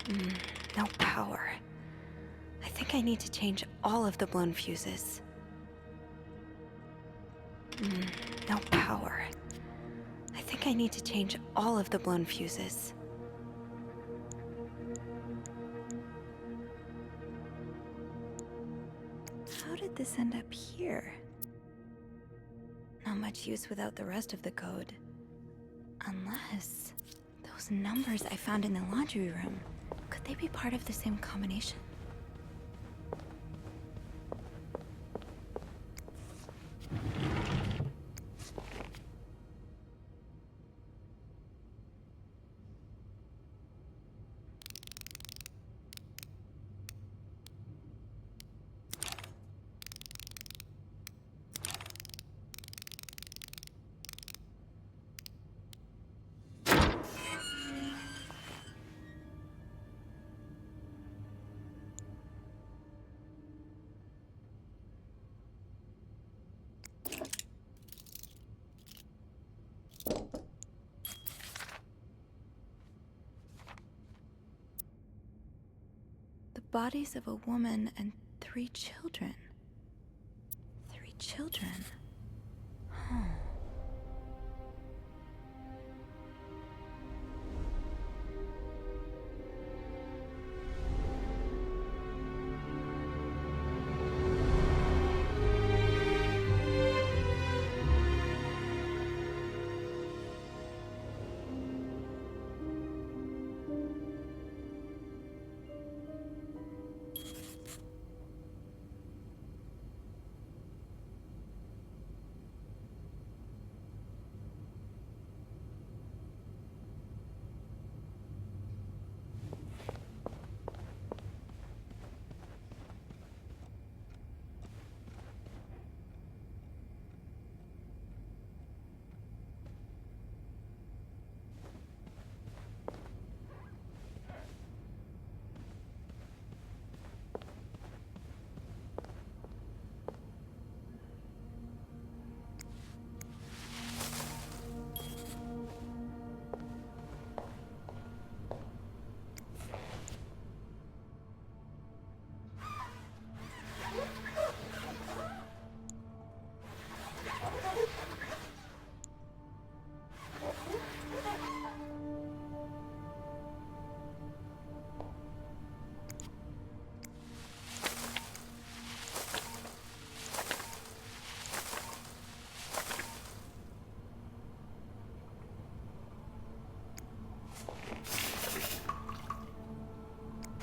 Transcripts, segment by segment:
No power. I think I need to change all of the blown fuses. No power. I think I need to change all of the blown fuses. How did this end up here? Not much use without the rest of the code. Unless those numbers I found in the laundry room, could they be part of the same combination? The bodies of a woman and 3 children. 3 children? Huh.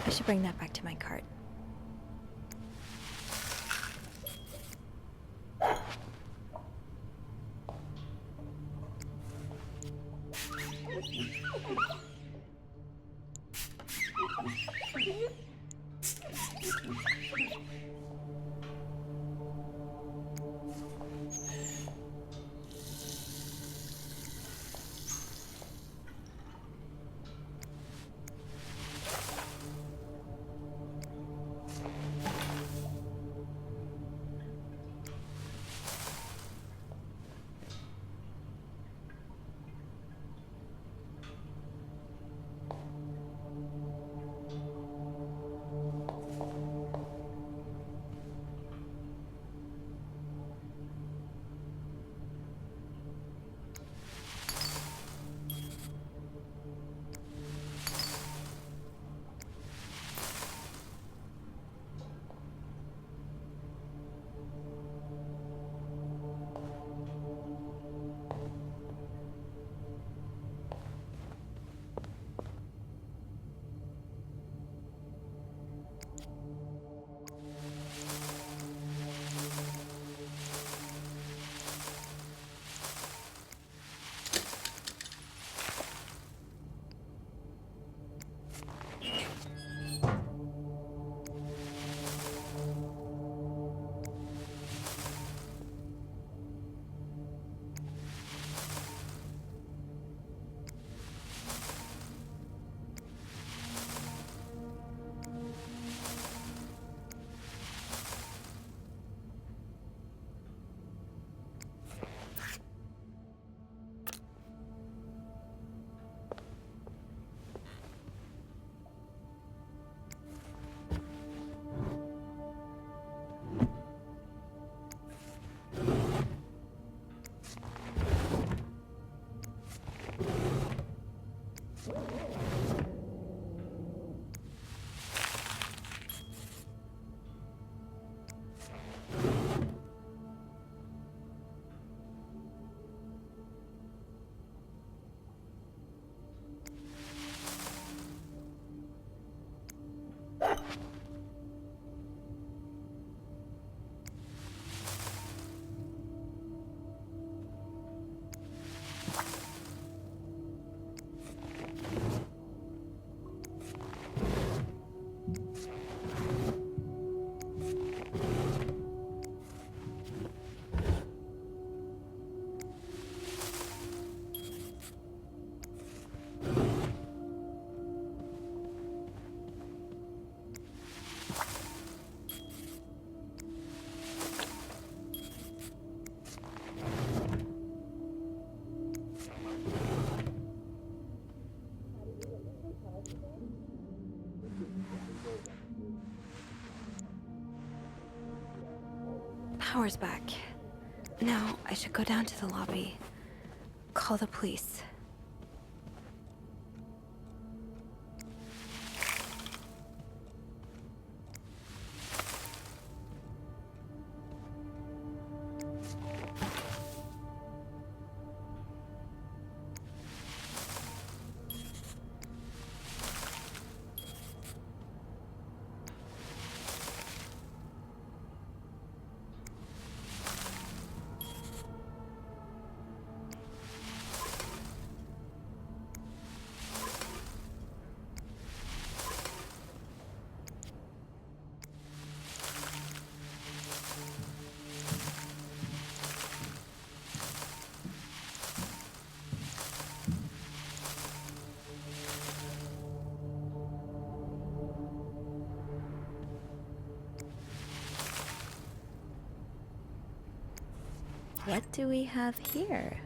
I should bring that back to my cart. Power's back. Now I should go down to the lobby. Call the police. What do we have here?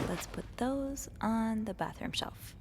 Let's put those on the bathroom shelf.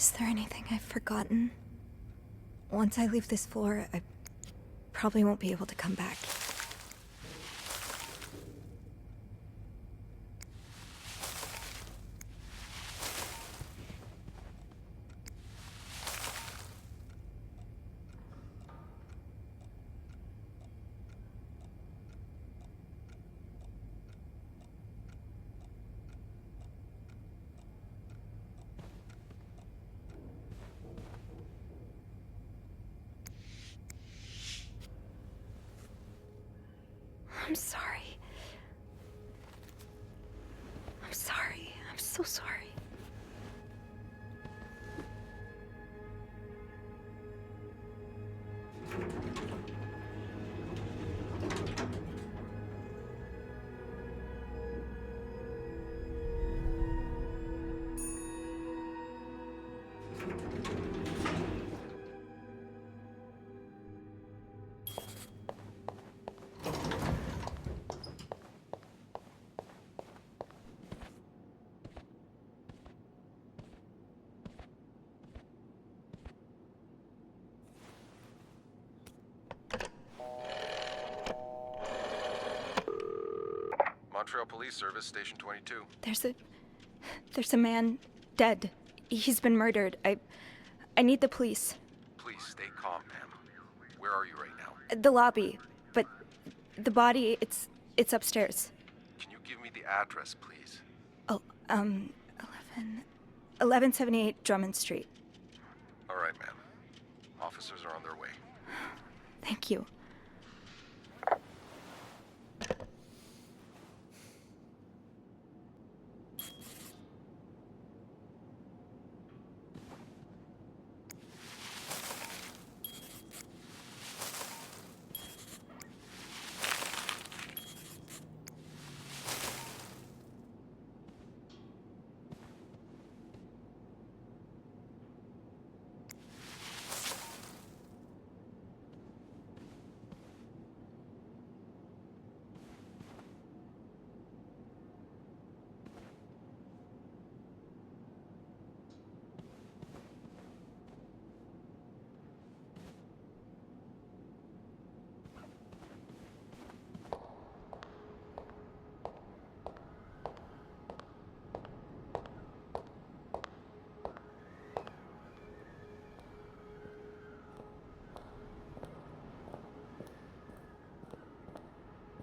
Is there anything I've forgotten? Once I leave this floor, I probably won't be able to come back. I'm sorry. I'm sorry. I'm so sorry. Trail Police Service, Station 22. There's a man dead. He's been murdered. I need the police. Please stay calm, ma'am. Where are you right now? The lobby, but the body, it's upstairs. Can you give me the address, please? Oh, 1178 Drummond Street. All right, ma'am. Officers are on their way. Thank you.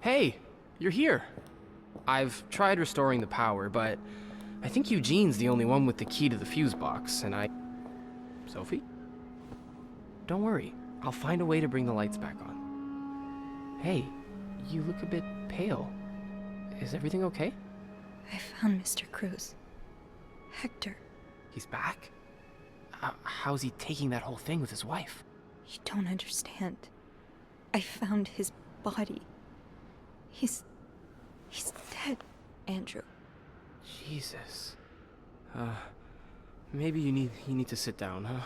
Hey, you're here. I've tried restoring the power, but I think Eugene's the only one with the key to the fuse box, and Sophie? Don't worry, I'll find a way to bring the lights back on. Hey, you look a bit pale. Is everything okay? I found Mr. Cruz. Hector. He's back? How's he taking that whole thing with his wife? You don't understand. I found his body. He's dead, Andrew. Jesus. Maybe you need to sit down, huh?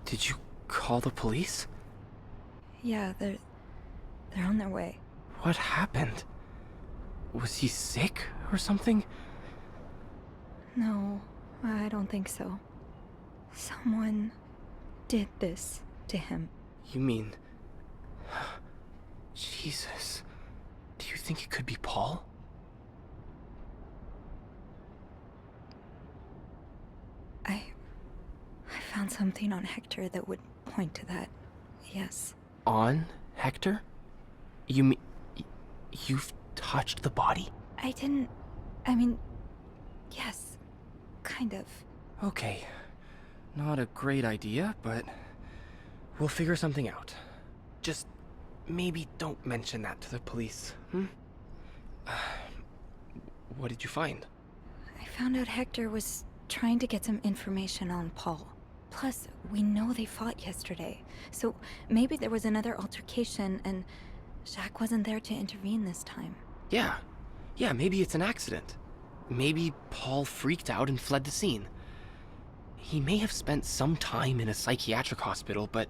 Did you call the police? Yeah, they're on their way. What happened? Was he sick or something? No, I don't think so. Someone did this to him. You mean... Jesus. Do you think it could be Paul? I found something on Hector that would point to that. Yes. On Hector? You mean... You've touched the body? I mean, yes, kind of. Okay. Not a great idea, but we'll figure something out. Just maybe don't mention that to the police, What did you find? I found out Hector was trying to get some information on Paul. Plus, we know they fought yesterday, so maybe there was another altercation and Jacques wasn't there to intervene this time. Yeah, maybe it's an accident. Maybe Paul freaked out and fled the scene. He may have spent some time in a psychiatric hospital, but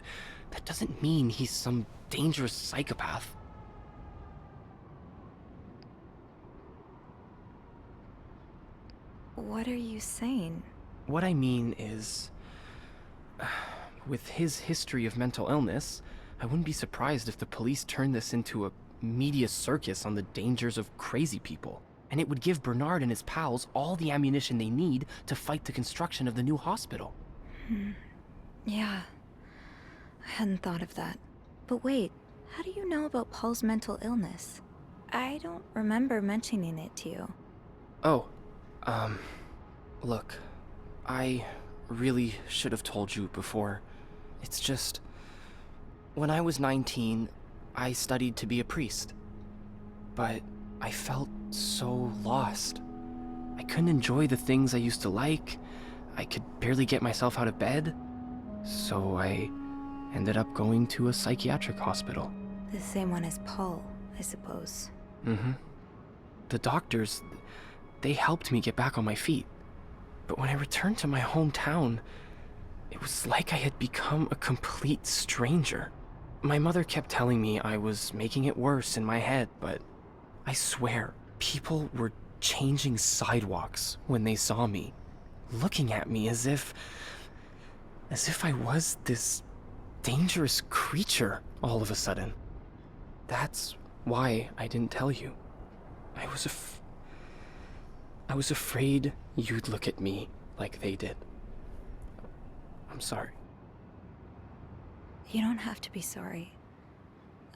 that doesn't mean he's some dangerous psychopath. What are you saying? What I mean is, with his history of mental illness, I wouldn't be surprised if the police turned this into a media circus on the dangers of crazy people. And it would give Bernard and his pals all the ammunition they need to fight the construction of the new hospital. Yeah, I hadn't thought of that. But wait, how do you know about Paul's mental illness? I don't remember mentioning it to you. Oh, look, I really should have told you before. It's just, when I was 19, I studied to be a priest. But I felt so lost. I couldn't enjoy the things I used to like. I could barely get myself out of bed. So I ended up going to a psychiatric hospital. The same one as Paul, I suppose. The doctors, they helped me get back on my feet. But when I returned to my hometown, it was like I had become a complete stranger. My mother kept telling me I was making it worse in my head, but I swear, people were changing sidewalks when they saw me, looking at me as if I was this dangerous creature all of a sudden. That's why I didn't tell you. I was afraid you'd look at me like they did. I'm sorry. You don't have to be sorry.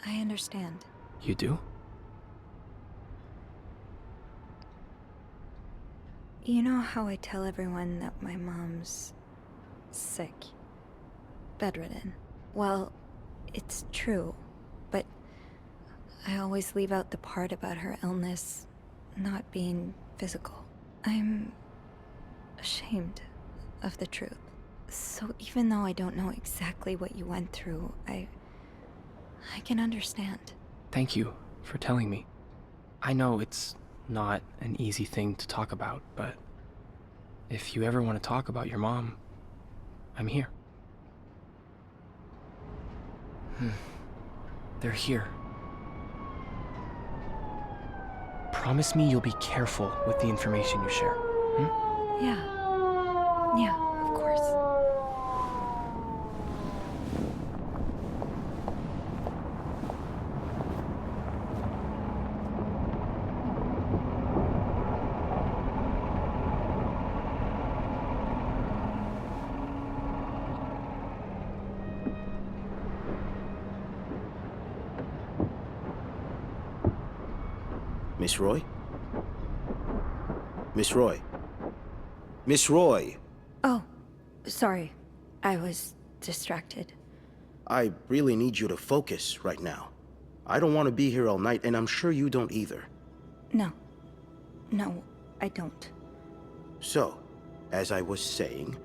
I understand. You do? You know how I tell everyone that my mom's sick, bedridden? Well, it's true, but I always leave out the part about her illness not being physical. I'm ashamed of the truth. So even though I don't know exactly what you went through, I can understand. Thank you for telling me. I know it's not an easy thing to talk about, but if you ever want to talk about your mom, I'm here. They're here. Promise me you'll be careful with the information you share. Yeah, of course. Miss Roy? Miss Roy? Miss Roy! Oh, sorry. I was distracted. I really need you to focus right now. I don't want to be here all night, and I'm sure you don't either. No, I don't. So, as I was saying,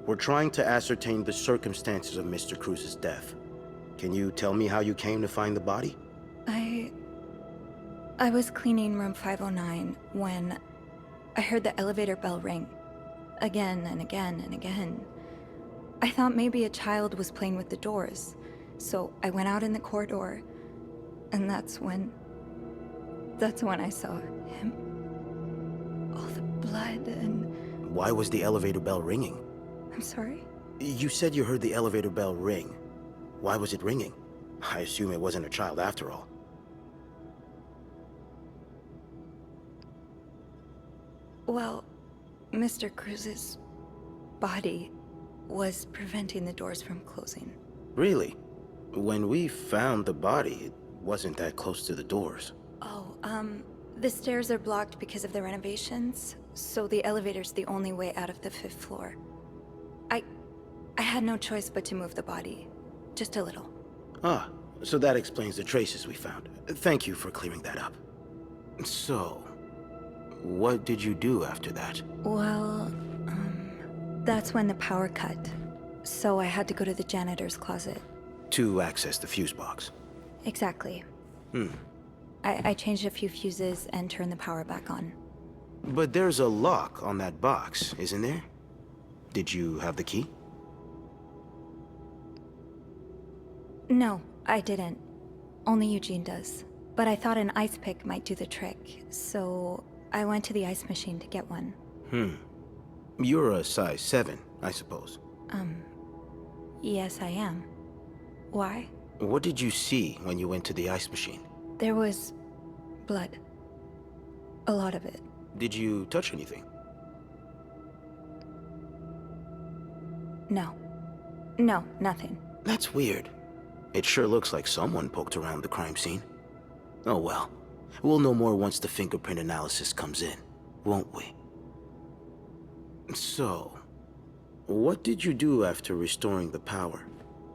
we're trying to ascertain the circumstances of Mr. Cruz's death. Can you tell me how you came to find the body? I was cleaning room 509 when I heard the elevator bell ring. Again and again and again. I thought maybe a child was playing with the doors, so I went out in the corridor, and that's when I saw him. All the blood and... Why was the elevator bell ringing? I'm sorry? You said you heard the elevator bell ring. Why was it ringing? I assume it wasn't a child after all. Well, Mr. Cruz's body was preventing the doors from closing. Really? When we found the body, it wasn't that close to the doors. Oh, the stairs are blocked because of the renovations, so the elevator's the only way out of the 5th floor. I had no choice but to move the body. Just a little. Ah, so that explains the traces we found. Thank you for clearing that up. So, what did you do after that? Well, that's when the power cut. So I had to go to the janitor's closet. To access the fuse box. Exactly. I changed a few fuses and turned the power back on. But there's a lock on that box, isn't there? Did you have the key? No, I didn't. Only Eugene does. But I thought an ice pick might do the trick, so I went to the ice machine to get one. You're a size 7, I suppose. Yes, I am. Why? What did you see when you went to the ice machine? There was blood. A lot of it. Did you touch anything? No, nothing. That's weird. It sure looks like someone poked around the crime scene. Oh well. We'll know more once the fingerprint analysis comes in, won't we? So, what did you do after restoring the power?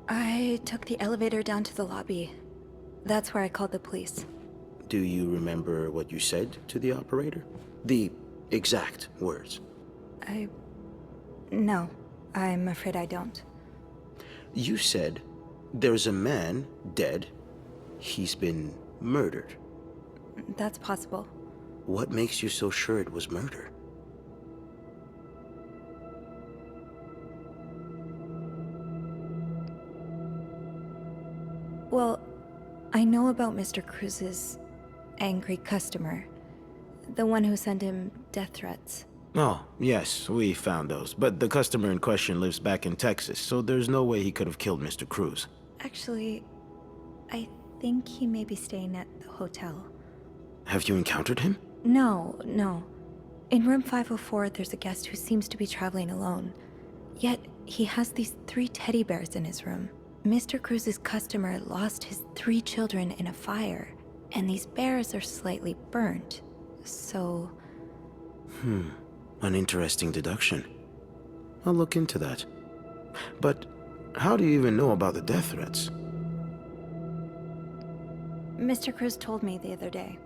I took the elevator down to the lobby. That's where I called the police. Do you remember what you said to the operator? The exact words. No, I'm afraid I don't. You said, there's a man dead. He's been murdered. That's possible. What makes you so sure it was murder? Well, I know about Mr. Cruz's angry customer. The one who sent him death threats. Oh, yes, we found those. But the customer in question lives back in Texas, so there's no way he could have killed Mr. Cruz. Actually, I think he may be staying at the hotel. Have you encountered him? No. In room 504, there's a guest who seems to be traveling alone. Yet, he has these 3 teddy bears in his room. Mr. Cruz's customer lost his 3 children in a fire, and these bears are slightly burnt. So... An interesting deduction. I'll look into that. But how do you even know about the death threats? Mr. Cruz told me the other day.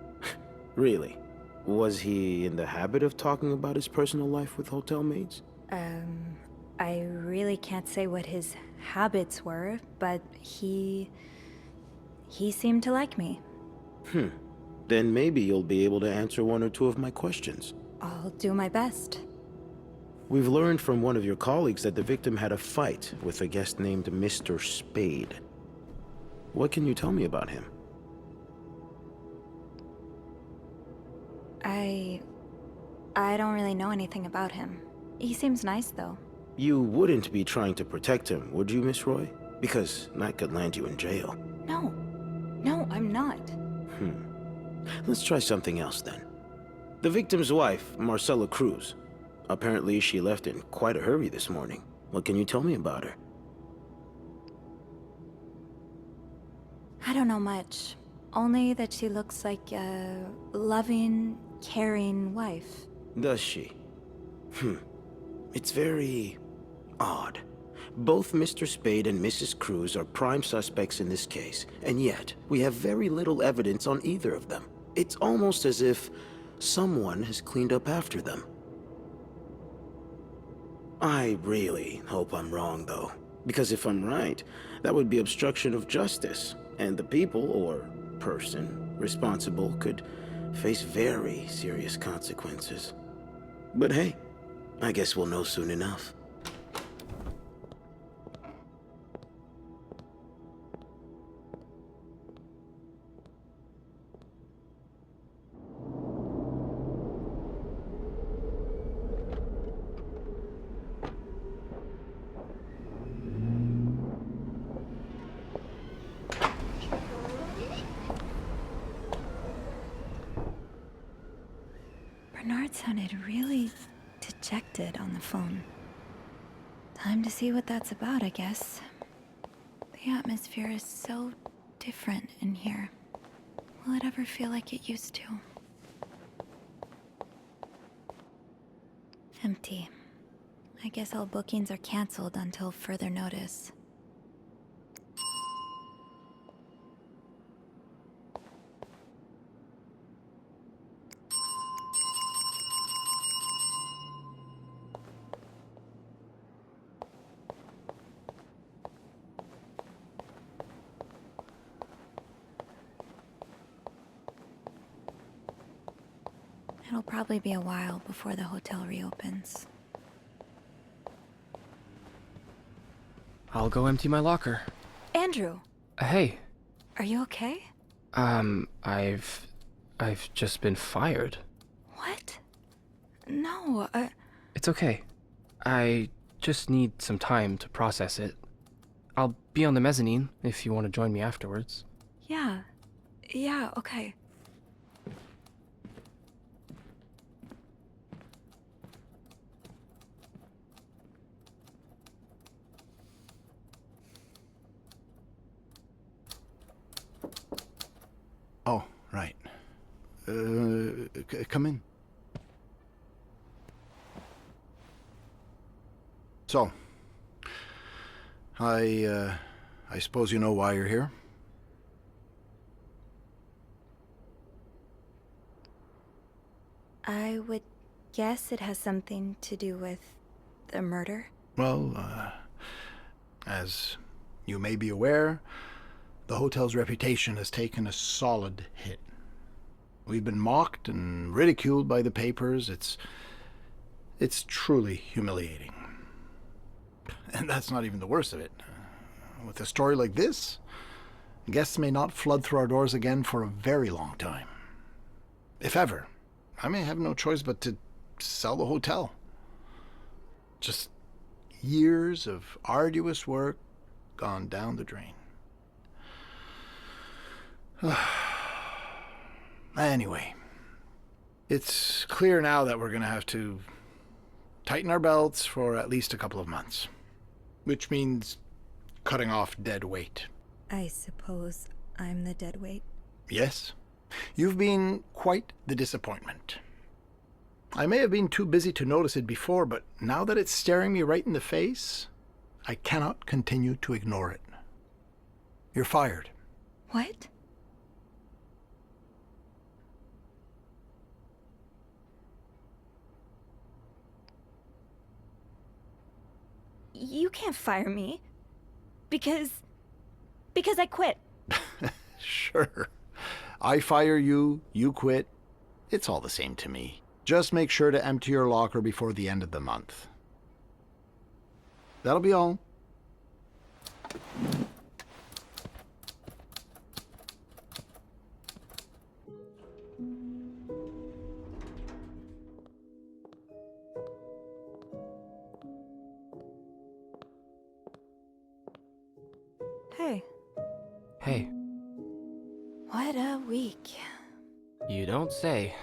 Really? Was he in the habit of talking about his personal life with hotel maids? I really can't say what his habits were, but he seemed to like me. Then maybe you'll be able to answer 1 or 2 of my questions. I'll do my best. We've learned from one of your colleagues that the victim had a fight with a guest named Mr. Spade. What can you tell me about him? I don't really know anything about him. He seems nice, though. You wouldn't be trying to protect him, would you, Miss Roy? Because that could land you in jail. No, I'm not. Let's try something else then. The victim's wife, Marcela Cruz. Apparently she left in quite a hurry this morning. What can you tell me about her? I don't know much. Only that she looks like a loving, caring wife. Does she? It's very odd. Both Mr. Spade and Mrs. Cruz are prime suspects in this case, and yet we have very little evidence on either of them. It's almost as if someone has cleaned up after them. I really hope I'm wrong, though. Because if I'm right, that would be obstruction of justice, and the people, or person, responsible could face very serious consequences. But hey, I guess we'll know soon enough. Bernard sounded really dejected on the phone. Time to see what that's about, I guess. The atmosphere is so different in here. Will it ever feel like it used to? Empty. I guess all bookings are canceled until further notice. It'll probably be a while before the hotel reopens. I'll go empty my locker. Andrew! Hey. Are you okay? I've just been fired. What? No, It's okay. I just need some time to process it. I'll be on the mezzanine if you want to join me afterwards. Yeah, okay. Oh, right. Come in. So, I suppose you know why you're here? I would guess it has something to do with the murder. Well, as you may be aware, the hotel's reputation has taken a solid hit. We've been mocked and ridiculed by the papers. It's truly humiliating. And that's not even the worst of it. With a story like this, guests may not flood through our doors again for a very long time. If ever, I may have no choice but to sell the hotel. Just years of arduous work gone down the drain. Anyway, it's clear now that we're going to have to tighten our belts for at least a couple of months, which means cutting off dead weight. I suppose I'm the dead weight. Yes, you've been quite the disappointment. I may have been too busy to notice it before, but now that it's staring me right in the face, I cannot continue to ignore it. You're fired. What? You can't fire me. Because I quit. Sure. I fire you, you quit. It's all the same to me. Just make sure to empty your locker before the end of the month. That'll be all. Hey. Hey, What a week. you don't say.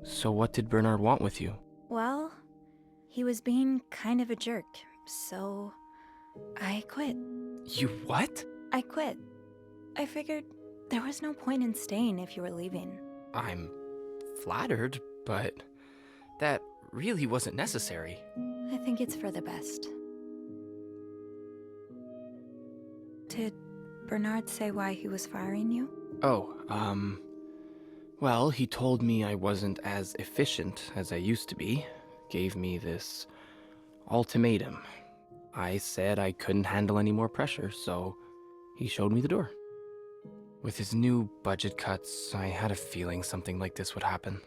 So what did Bernard want with you? Well, he was being kind of a jerk, so I quit. You what? I quit. I figured there was no point in staying if you were leaving. I'm flattered, but that really wasn't necessary. I think it's for the best. Did Bernard say why he was firing you? Oh, well, he told me I wasn't as efficient as I used to be. Gave me this ultimatum. I said I couldn't handle any more pressure, so he showed me the door. With his new budget cuts, I had a feeling something like this would happen.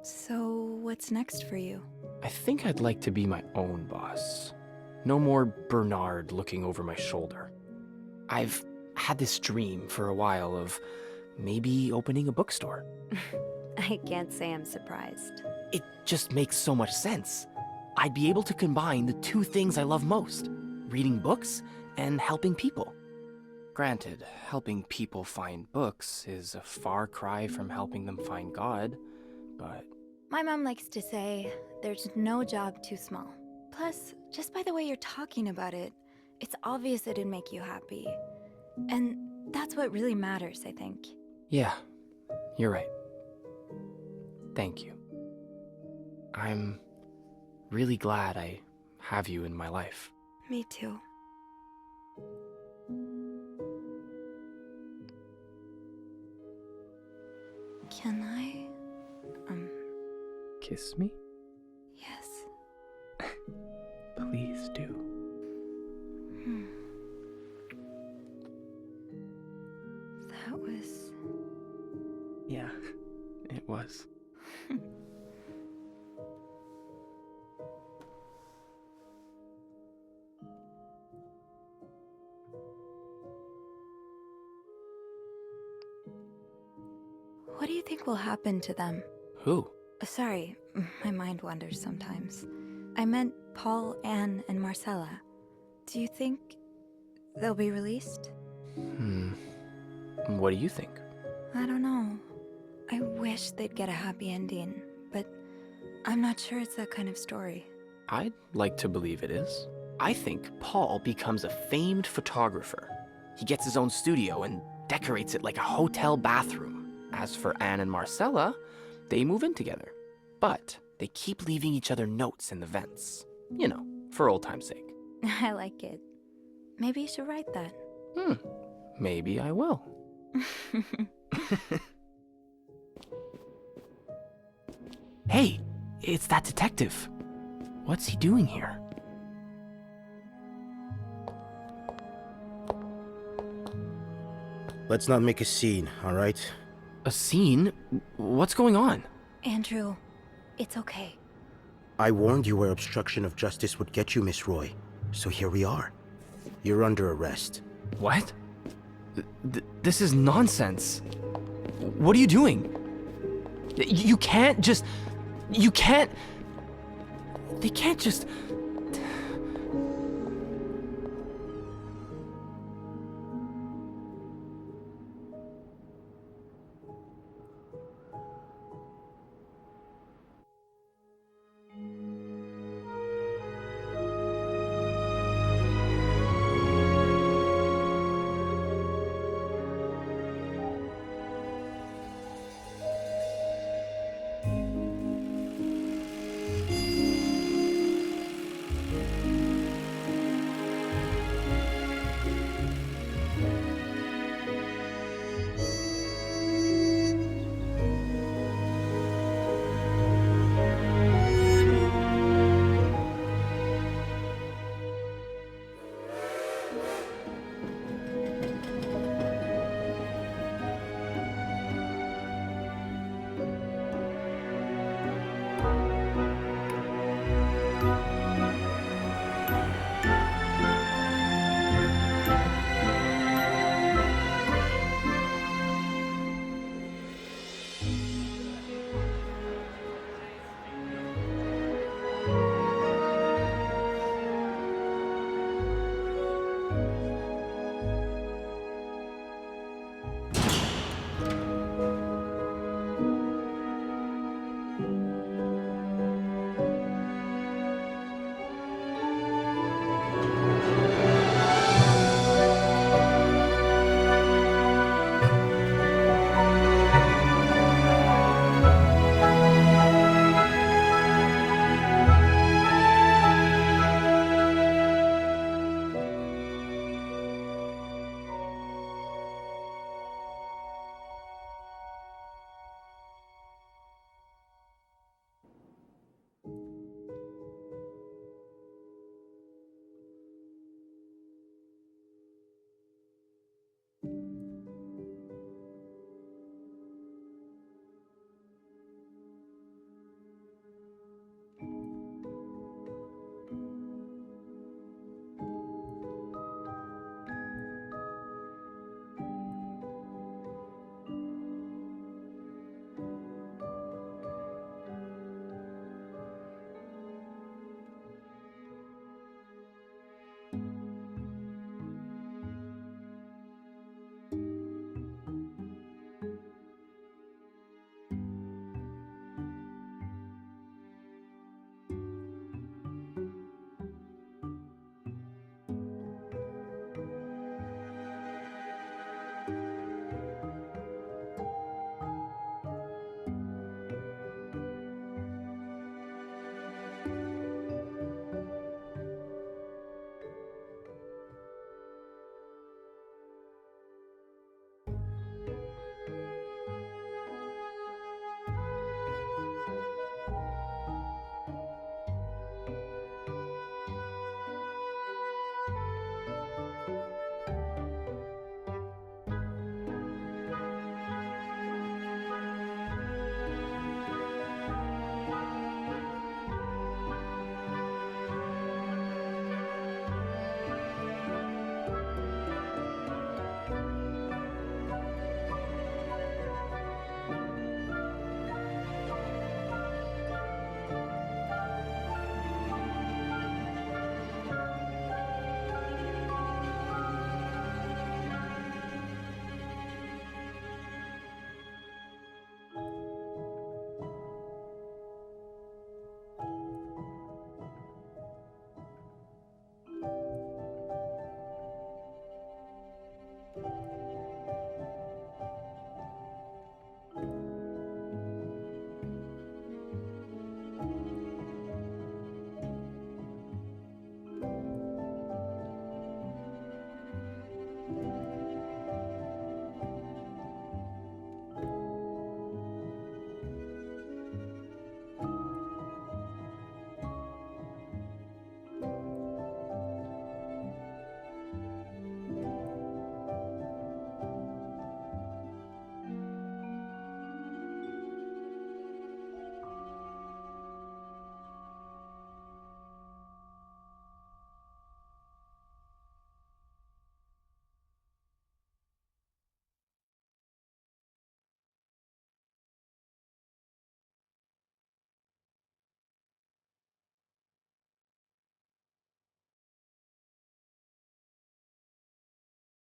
So, what's next for you? I think I'd like to be my own boss. No more Bernard looking over my shoulder. I've had this dream for a while of maybe opening a bookstore. I can't say I'm surprised. It just makes so much sense. I'd be able to combine the two things I love most, reading books and helping people. Granted, helping people find books is a far cry from helping them find God, but My mom likes to say there's no job too small. Plus, just by the way you're talking about it, it's obvious it'd make you happy. And that's what really matters, I think. yeah, you're right. Thank you. I'm really glad I have you in my life. Me too. Can I? Kiss me? Yes. Please do. That was... Yeah, it was. What do you think will happen to them? Who? Sorry, my mind wanders sometimes. I meant Paul, Anne, and Marcella. Do you think they'll be released? What do you think? I don't know. I wish they'd get a happy ending, but I'm not sure it's that kind of story. I'd like to believe it is. I think Paul becomes a famed photographer. He gets his own studio and decorates it like a hotel bathroom. As for Anne and Marcella, they move in together. But they keep leaving each other notes in the vents. You know, for old time's sake. I like it. Maybe you should write that. Maybe I will. Hey, it's that detective. What's he doing here? Let's not make a scene, all right? A scene? What's going on? Andrew, it's okay. I warned you where obstruction of justice would get you, Miss Roy. So here we are. You're under arrest. What? This is nonsense. What are you doing? You can't just... You can't... They can't just...